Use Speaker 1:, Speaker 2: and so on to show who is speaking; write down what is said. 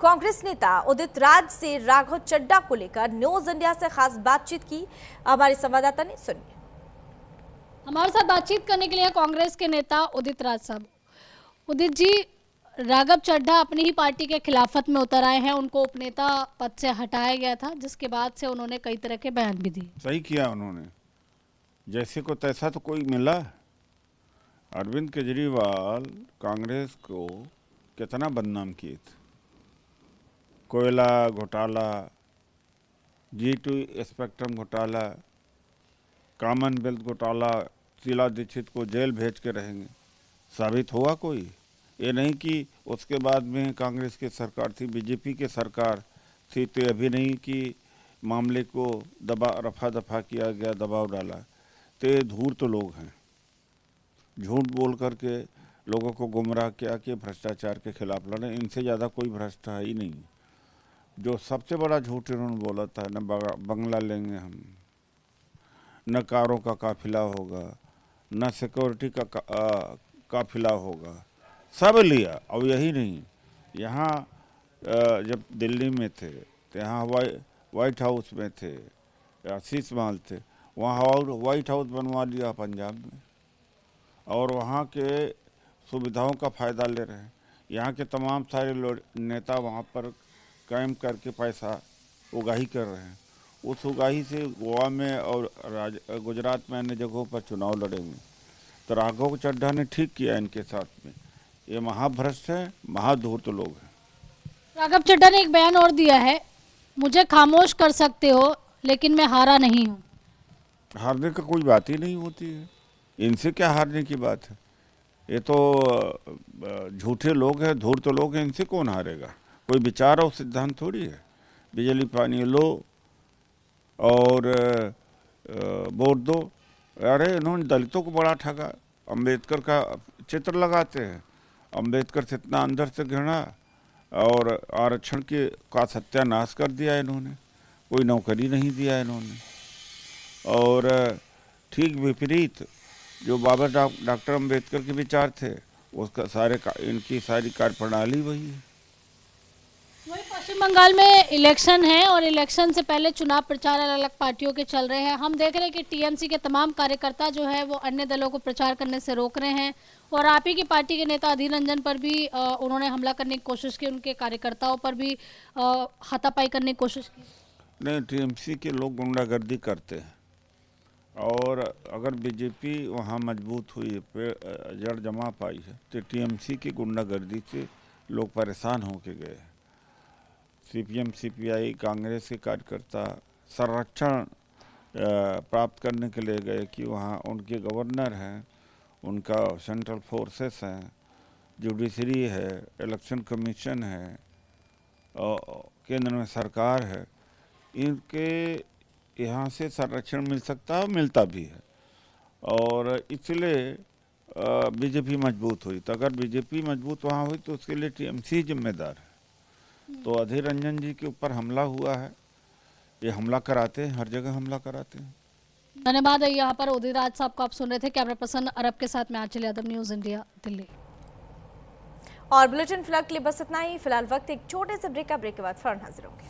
Speaker 1: कांग्रेस नेता उदित राज से राघव चड्ढा को लेकर न्यूज इंडिया से खास बातचीत की। हमारे संवाददाता ने सुनिए।
Speaker 2: हमारे साथ बातचीत करने के लिए कांग्रेस के नेता उदित राज साहब। उदित जी, राघव चड्ढा अपनी ही पार्टी के खिलाफत में उतर आए हैं। उनको उपनेता पद से हटाया गया था, जिसके बाद से उन्होंने कई तरह के बयान भी दिए।
Speaker 3: सही किया उन्होंने, जैसे को तैसा तो कोई मिला। अरविंद केजरीवाल कांग्रेस को कितना बदनाम किए थे। कोयला घोटाला, G2 स्पेक्ट्रम घोटाला, कॉमनवेल्थ घोटाला, शीला दीक्षित को जेल भेज के रहेंगे। साबित हुआ कोई? ये नहीं कि उसके बाद में कांग्रेस की सरकार थी, बीजेपी की सरकार थी, तो अभी नहीं कि मामले को रफा दफा किया गया, दबाव डाला। तो ये धूर्त लोग हैं, झूठ बोल करके लोगों को गुमराह किया कि भ्रष्टाचार के खिलाफ लड़े। इनसे ज़्यादा कोई भ्रष्ट है ही नहीं। जो सबसे बड़ा झूठ इन्होंने बोला था, न बंगला लेंगे हम, न कारों का काफिला होगा, न सिक्योरिटी का काफिला होगा, सब लिया। और यही नहीं, यहाँ जब दिल्ली में थे तो यहाँ व्हाइट हाउस में थे, आशीष महल थे, वहाँ और व्हाइट हाउस बनवा लिया पंजाब में, और वहाँ के सुविधाओं का फ़ायदा ले रहे हैं। यहाँ के तमाम सारे नेता वहाँ पर कायम करके पैसा उगाही कर रहे हैं। उस उगाही से गोवा में और गुजरात में अन्य जगहों पर चुनाव लड़ेंगे। तो राघव चड्ढा ने ठीक किया इनके साथ में। ये महाभ्रष्ट है, महाधूर्त लोग हैं।
Speaker 2: राघव चड्ढा ने एक बयान और दिया है, मुझे खामोश कर सकते हो लेकिन मैं हारा नहीं हूँ।
Speaker 3: हारने का कोई बात ही नहीं होती है। इनसे क्या हारने की बात है? ये तो झूठे लोग हैं, धूर्त लोग हैं। इनसे कौन हारेगा? कोई विचार और सिद्धांत थोड़ी है। बिजली पानी लो और वोट दो। अरे इन्होंने दलितों को बड़ा ठगा। अंबेडकर का चित्र लगाते हैं, अंबेडकर से इतना अंदर से घृणा, और आरक्षण का सत्यानाश कर दिया इन्होंने। कोई नौकरी नहीं दिया इन्होंने। और ठीक विपरीत जो बाबा डॉक्टर अंबेडकर के विचार थे, उसका इनकी सारी कार्यप्रणाली वही है।
Speaker 2: वही पश्चिम बंगाल में इलेक्शन है और इलेक्शन से पहले चुनाव प्रचार अलग अलग पार्टियों के चल रहे हैं। हम देख रहे हैं कि टीएमसी के तमाम कार्यकर्ता जो है वो अन्य दलों को प्रचार करने से रोक रहे हैं, और आप ही की पार्टी के नेता अधीर रंजन पर भी उन्होंने हमला करने की कोशिश की, उनके कार्यकर्ताओं पर भी हाथापाई करने की कोशिश की।
Speaker 3: नहीं, टीएमसी के लोग गुंडागर्दी करते हैं, और अगर बीजेपी वहाँ मजबूत हुई, जड़ जमा पाई है, तो टीएमसी की गुंडागर्दी से लोग परेशान होके गए। सीपीएम सीपीआई कांग्रेस के कार्यकर्ता संरक्षण प्राप्त करने के लिए गए कि वहाँ उनके गवर्नर हैं, उनका सेंट्रल फोर्सेस हैं, जुडिशरी है, इलेक्शन कमीशन है, केंद्र में सरकार है। इनके यहाँ से संरक्षण मिल सकता है, मिलता भी है, और इसलिए बीजेपी मजबूत हुई। तो अगर बीजेपी मजबूत वहाँ हुई तो उसके लिए टीएमसी जिम्मेदार है। तो अधीर रंजन जी के ऊपर हमला हुआ है। ये हमला कराते हैं, हर जगह हमला कराते हैं।
Speaker 2: धन्यवाद। यहाँ पर उदित राज साहब को आप सुन रहे थे। कैमरा पर्सन अरब के साथ मैं आंचल यादव, न्यूज इंडिया, दिल्ली।
Speaker 1: और बुलेटिन फिलहाल के लिए बस इतना ही। फिलहाल वक्त एक छोटे से ब्रेक के बाद फौरन हाजिर होंगे।